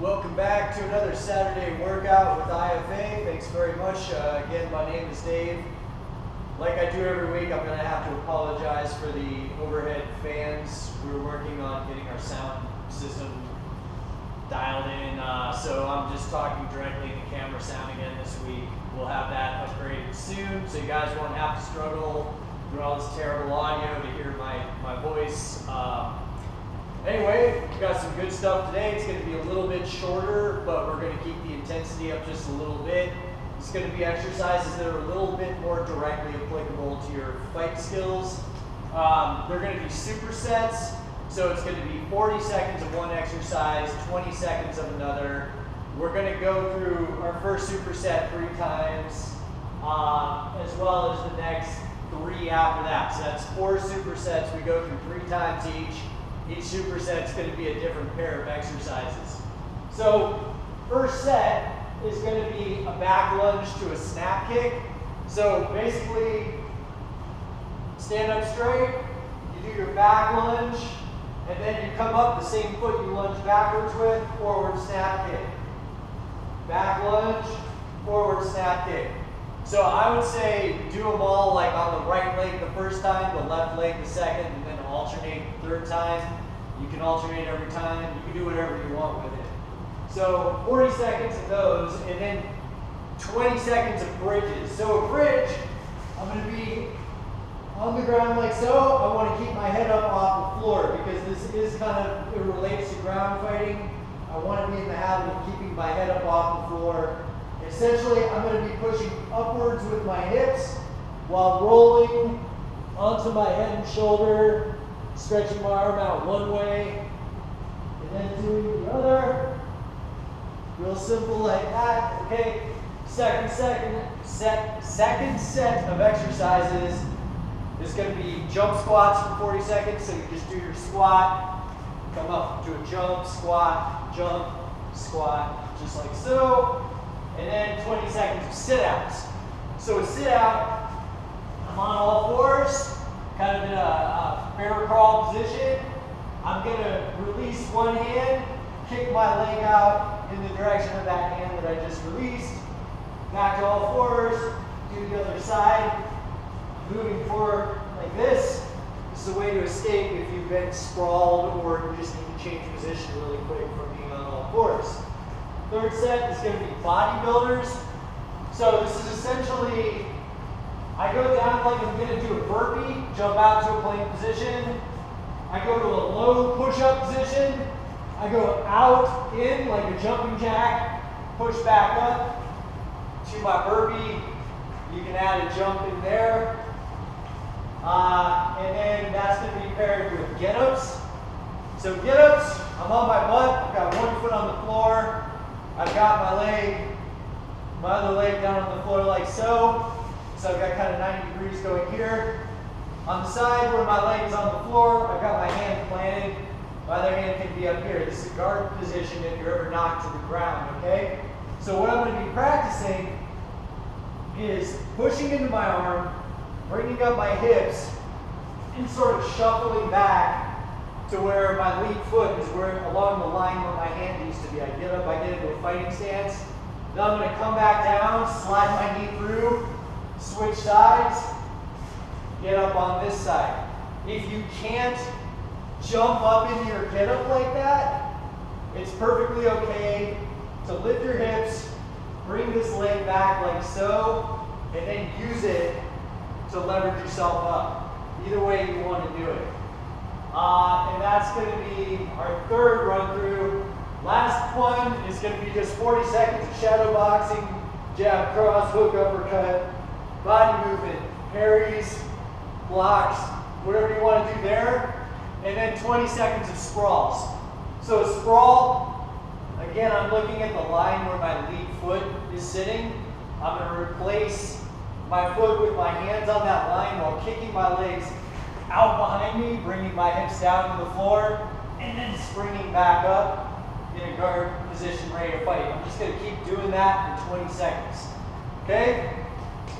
Welcome back to another Saturday workout with IFA. Thanks very much. Again, my name is Dave. Like I do every week, I'm going to have to apologize for the overhead fans. We're working on getting our sound system dialed in, so I'm just talking directly in the camera sound again this week. We'll have that upgraded soon, so you guys won't have to struggle through all this terrible audio to hear my voice. Anyway, we've got some good stuff today. It's going to be a little bit shorter, but we're going to keep the intensity up just a little bit. It's going to be exercises that are a little bit more directly applicable to your fight skills. They're going to be supersets, so it's going to be 40 seconds of one exercise, 20 seconds of another. We're going to go through our first superset 3 times, as well as the next 3 after that. So that's 4 supersets. We go through 3 times each. Each superset is going to be a different pair of exercises. So first set is going to be a back lunge to a snap kick. So basically, stand up straight, you do your back lunge, and then you come up the same foot you lunge backwards with, forward snap kick. Back lunge, forward snap kick. So I would say do them all like on the right leg the first time, the left leg the second, and then alternate the third time. You can alternate every time. You can do whatever you want with it. So 40 seconds of those, and then 20 seconds of bridges. So a bridge, I'm going to be on the ground like so. I want to keep my head up off the floor because this is kind of, it relates to ground fighting. I want to be in the habit of keeping my head up off the floor. Essentially, I'm going to be pushing upwards with my hips while rolling onto my head and shoulder, stretching my arm out one way, and then doing the other. Real simple like that, okay? Second set of exercises is going to be jump squats for 40 seconds. So you just do your squat, come up to a jump, squat, just like so. And then 20 seconds of sit-outs. So a sit-out, I'm on all fours, kind of in a bear crawl position. I'm going to release one hand, kick my leg out in the direction of that hand that I just released. Back to all fours, do the other side, moving forward like this. This is a way to escape if you've been sprawled or you just need to change position really quick from being on all fours. Third set is going to be bodybuilders. So this is essentially, I go down like I'm going to do a burpee, jump out to a plank position. I go to a low push-up position. I go out in like a jumping jack, push back up to my burpee. You can add a jump in there. And then that's going to be paired with get-ups. So get-ups, I'm on my butt. I've got one foot on the floor. I've got my other leg down on the floor like so. So I've got kind of 90 degrees going here. On the side where my leg is on the floor, I've got my hand planted. My other hand can be up here. This is a guard position if you're ever knocked to the ground, okay? So what I'm going to be practicing is pushing into my arm, bringing up my hips, and sort of shuffling back to where my lead foot is where along the line where my hand used to be. I get up, I get into a fighting stance. Then I'm going to come back down, slide my knee through, switch sides, get up on this side. If you can't jump up into your get up like that, it's perfectly okay to lift your hips, bring this leg back like so, and then use it to leverage yourself up. Either way you want to do it. And that's going to be our third run through. Last one is going to be just 40 seconds of shadow boxing, jab, cross, hook, uppercut, body movement, parries, blocks, whatever you want to do there. And then 20 seconds of sprawls. So a sprawl, again, I'm looking at the line where my lead foot is sitting. I'm going to replace my foot with my hands on that line while kicking my legs out behind me, bringing my hips down to the floor, and then springing back up in a guard position ready to fight. I'm just going to keep doing that for 20 seconds. Okay?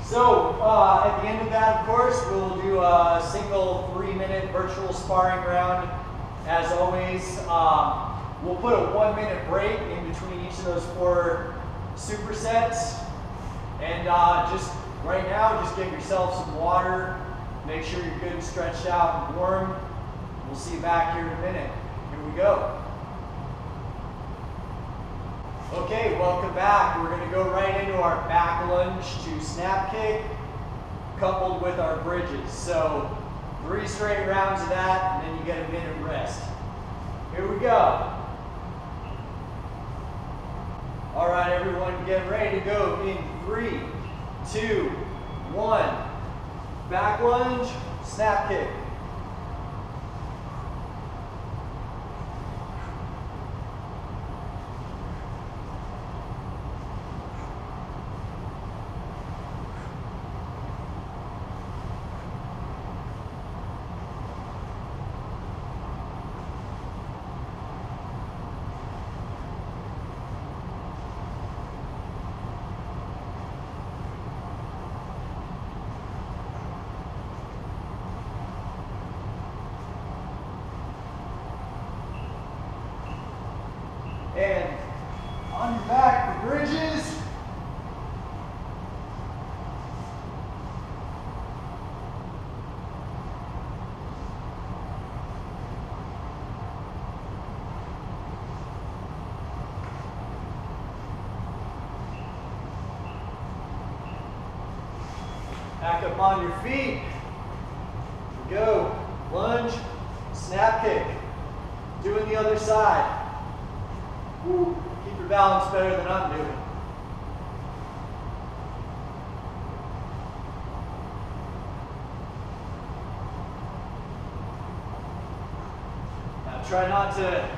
So, at the end of that, of course, we'll do a single 3-minute virtual sparring round. As always, We'll put a 1-minute break in between each of those 4 supersets. And just right now, just get yourself some water. Make sure you're good and stretched out and warm. We'll see you back here in a minute. Here we go. Okay, welcome back. We're going to go right into our back lunge to snap kick, coupled with our bridges. So 3 straight rounds of that, and then you get a minute rest. Here we go. All right, everyone, get ready to go in 3, 2, 1. Back lunge, snap kick. And on your back for bridges. Back up on your feet. Here we go. Lunge, snap kick. Doing the other side. Woo. Keep your balance better than I'm doing. Now try not to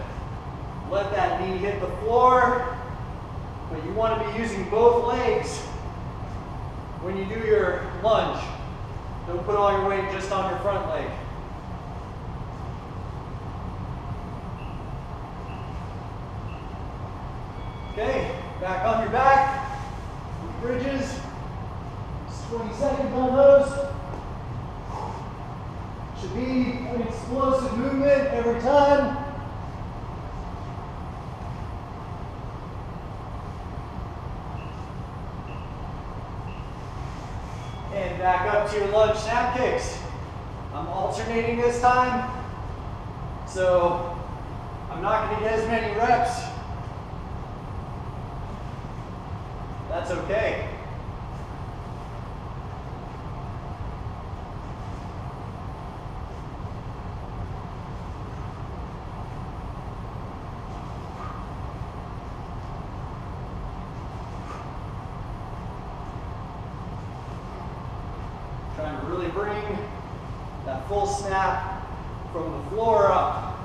let that knee hit the floor, but you want to be using both legs when you do your lunge. Don't put all your weight just on your front leg. Okay, back on your back, bridges, just 20 seconds on those. Should be an explosive movement every time. And back up to your lunge snap kicks. I'm alternating this time, so I'm not going to get as many reps. That's okay. Trying to really bring that full snap from the floor up.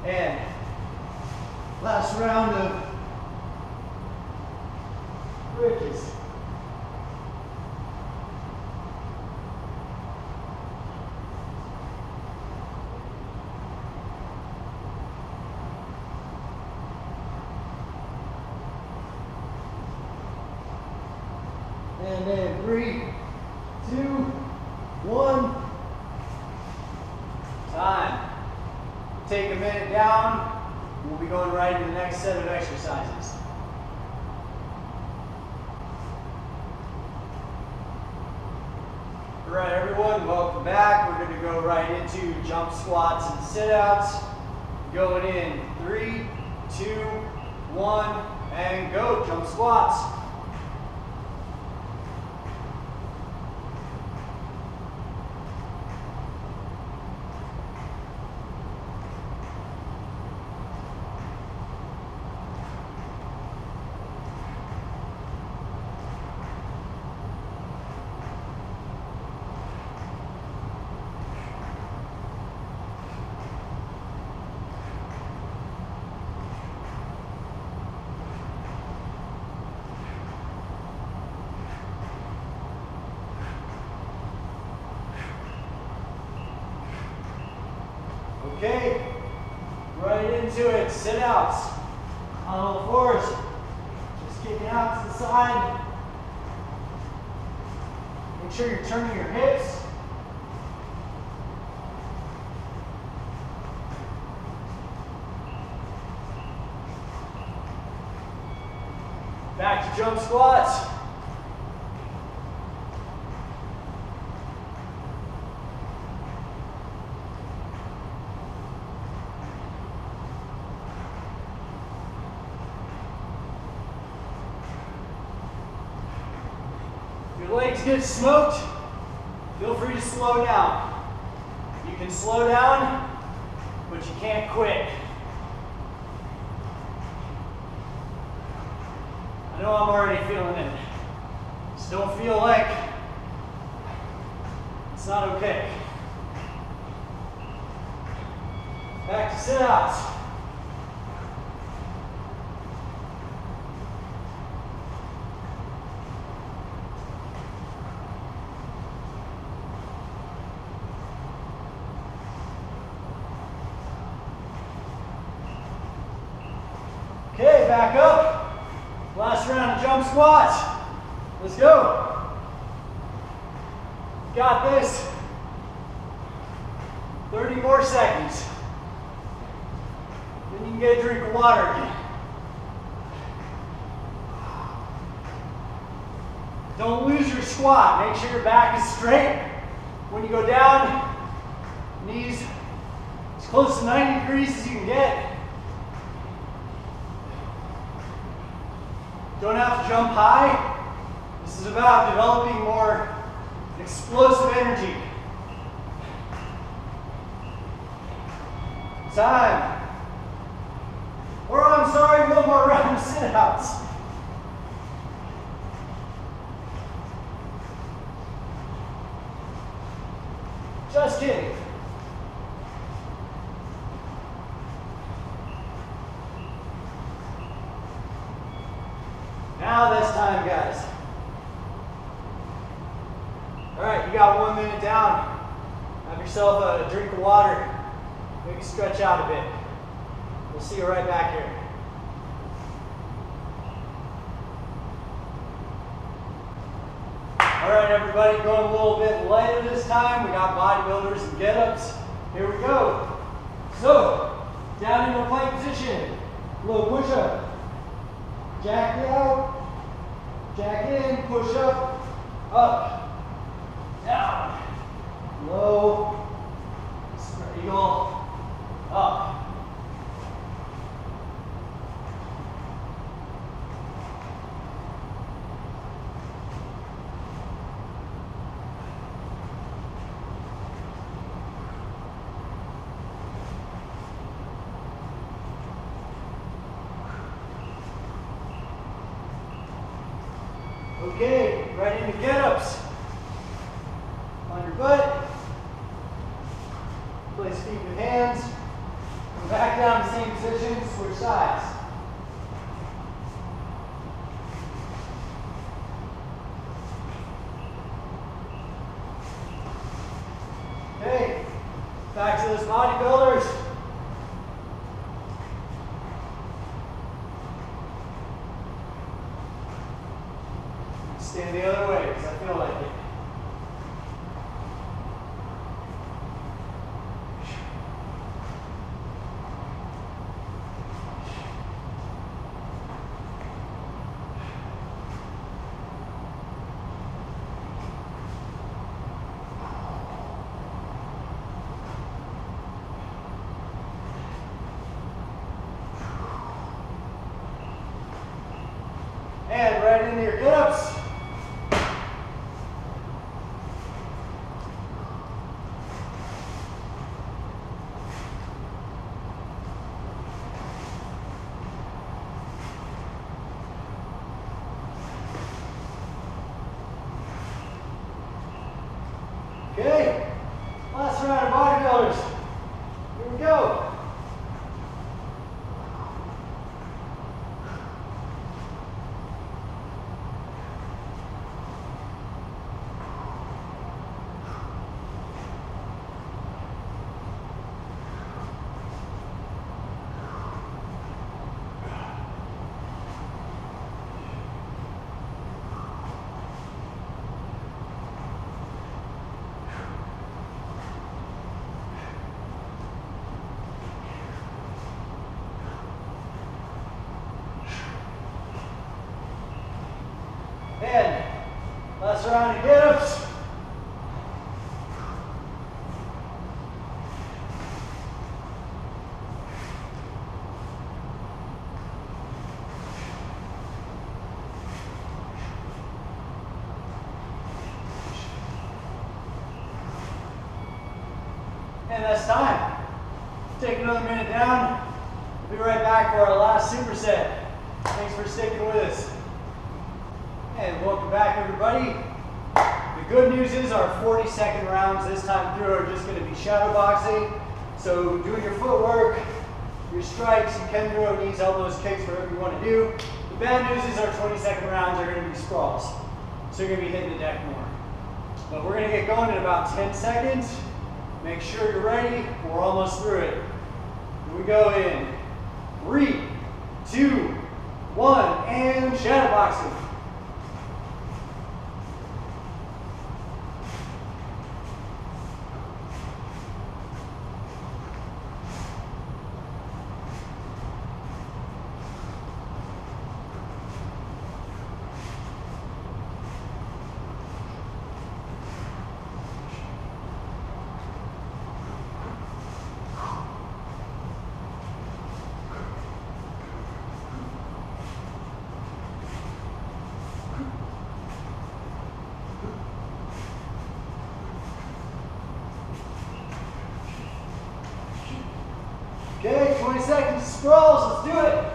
And last round of bridges. And then 3, 2, 1. Time. Take a minute down. We'll be going right into the next set of exercises. All right, everyone, welcome back. We're going to go right into jump squats and sit-outs. Going in 3, 2, 1, and go. Jump squats. Okay, right into it. Sit outs on all fours. Just kicking out to the side. Make sure you're turning your hips. Back to jump squats. If your legs get smoked, feel free to slow down. You can slow down, but you can't quit. I know I'm already feeling it. Just don't feel like it's not okay. Back to sit-outs. Okay, back up. Last round of jump squats. Let's go. Got this. 30 more seconds. Then you can get a drink of water again. Don't lose your squat. Make sure your back is straight. When you go down, knees as close to 90 degrees as you can get. Don't have to jump high. This is about developing more explosive energy. Time. Or I'm sorry, one more round of sit-outs. Just kidding. Now this time, guys. All right, you got 1 minute down. Have yourself a drink of water. Maybe stretch out a bit. We'll see you right back here. All right, everybody, going a little bit lighter this time. We got bodybuilders and get-ups. Here we go. So, down in the plank position. Low push-up. Jack it out, jack in, push up, down, low, eagle, up. Okay, right into get-ups. On your butt. Place feet with hands. Come back down to the same position, switch sides. Okay, back to those bodybuilders. Stand the other way because I feel like it. And right into your get-ups. Okay, last round of bodybuilders. Here we go. Last round of get-ups. And that's time. Take another minute down. We'll be right back for our last superset. Thanks for sticking with us. And welcome back, everybody. The good news is our 40-second rounds this time through are just going to be shadow boxing. So doing your footwork, your strikes, you can throw knees, elbows, kicks, whatever you want to do. The bad news is our 20-second rounds are going to be sprawls. So you're going to be hitting the deck more. But we're going to get going in about 10 seconds. Make sure you're ready. We're almost through it. Here we go in 3, 2, 1, and shadow boxing. Okay, 20 seconds, sprawls, let's do it.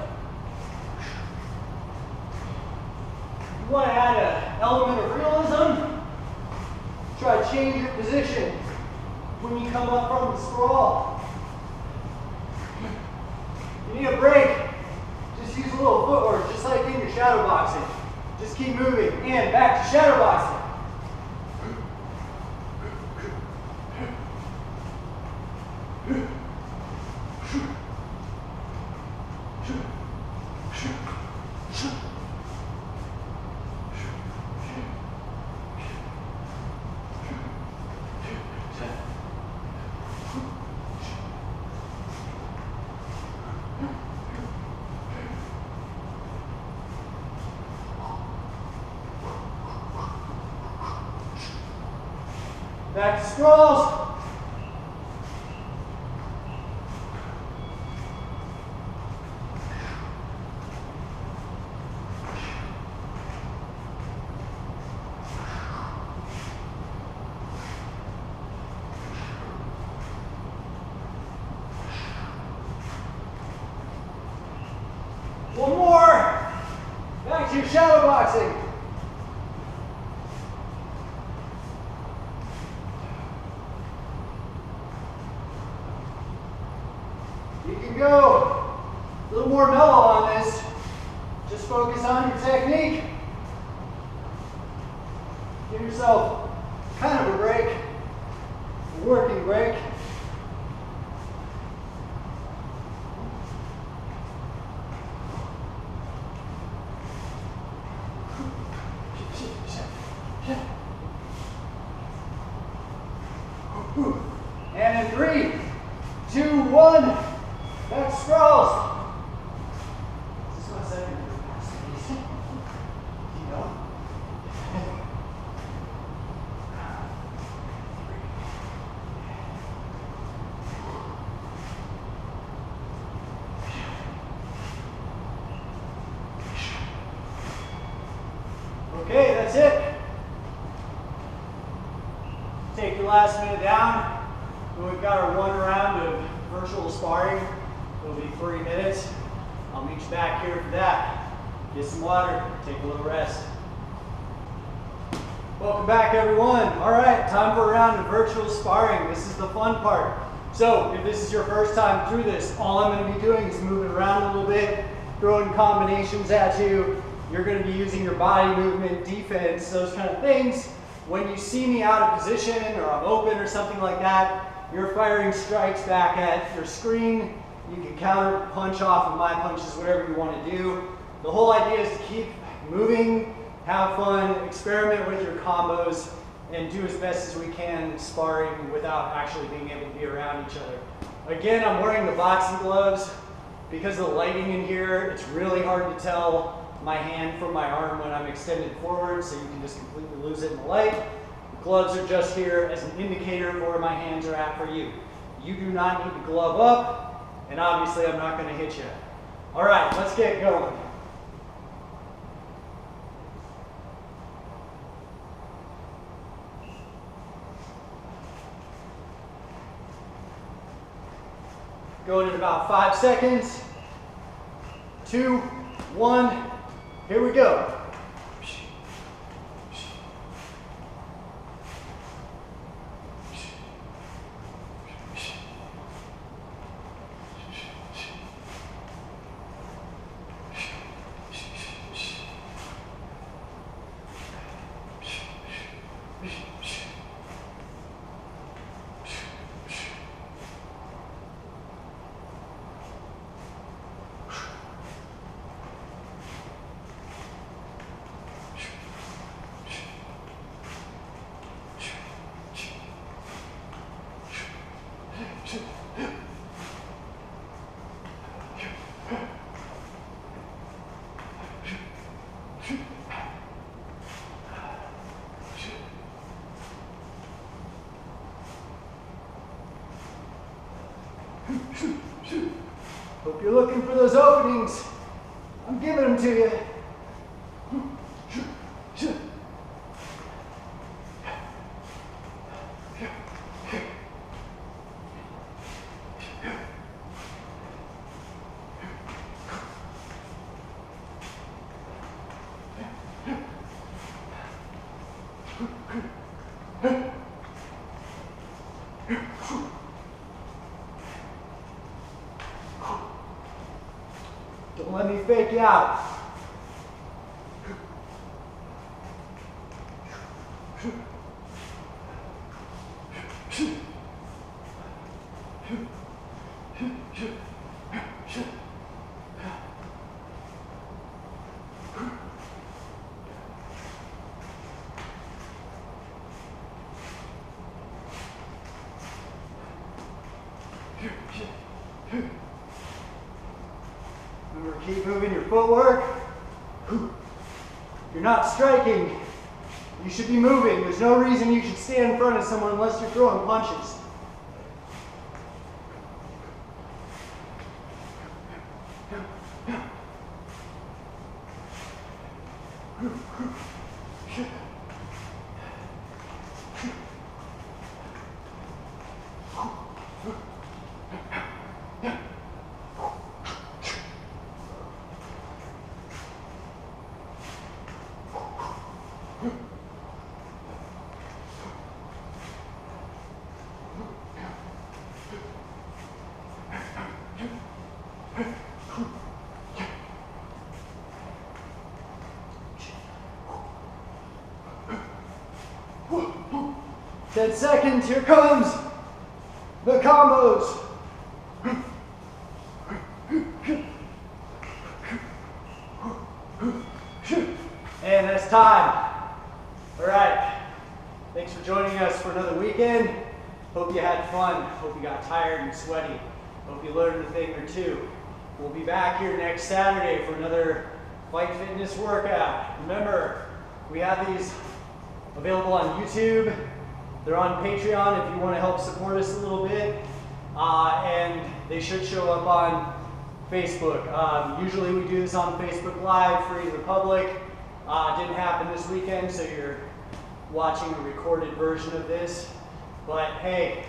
You want to add an element of realism. Try to change your position when you come up from the sprawl. You need a break. Just use a little footwork, just like in your shadow boxing. Just keep moving, and back to shadow boxing. Back to scrolls. One more. Back to your shadow boxing. You can go a little more mellow on this. Just focus on your technique. Give yourself kind of a break, a working break. And in 3, 2, 1, back scrolls. This is my second pass. You know? Okay, that's it. Take your last minute down. And we've got our 1 round of virtual sparring. It'll be 3 minutes. I'll meet you back here for that. Get some water, take a little rest. Welcome back, everyone. All right, time for a round of virtual sparring. This is the fun part. So if this is your first time through this, all I'm going to be doing is moving around a little bit, throwing combinations at you. You're going to be using your body movement, defense, those kind of things. When you see me out of position or I'm open or something like that, you're firing strikes back at your screen. You can counter punch off of my punches, whatever you want to do. The whole idea is to keep moving, have fun, experiment with your combos, and do as best as we can sparring without actually being able to be around each other. Again, I'm wearing the boxing gloves. Because of the lighting in here, it's really hard to tell my hand from my arm when I'm extended forward, so you can just completely lose it in the light. The gloves are just here as an indicator of where my hands are at for you. You do not need to glove up, and obviously I'm not going to hit you. All right, let's get going. Going in about 5 seconds. 2, 1, here we go. Hope you're looking for those openings. I'm giving them to you. Don't let me fake you out. Remember, keep moving your footwork. You're not striking. You should be moving. There's no reason you should stand in front of someone unless you're throwing punches. Ten seconds, here comes the combos. And that's time. All right, thanks for joining us for another weekend. Hope you had fun. Hope you got tired and sweaty. Hope you learned a thing or two. We'll be back here next Saturday for another Fight Fitness workout. Remember, we have these available on YouTube. They're on Patreon if you want to help support us a little bit. And they should show up on Facebook. Usually we do this on Facebook Live, free to the public. It didn't happen this weekend, so you're watching a recorded version of this. But hey,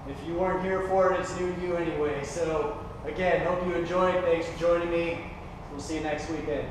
if you weren't here for it, it's new to you anyway. So again, hope you enjoyed. Thanks for joining me. We'll see you next weekend.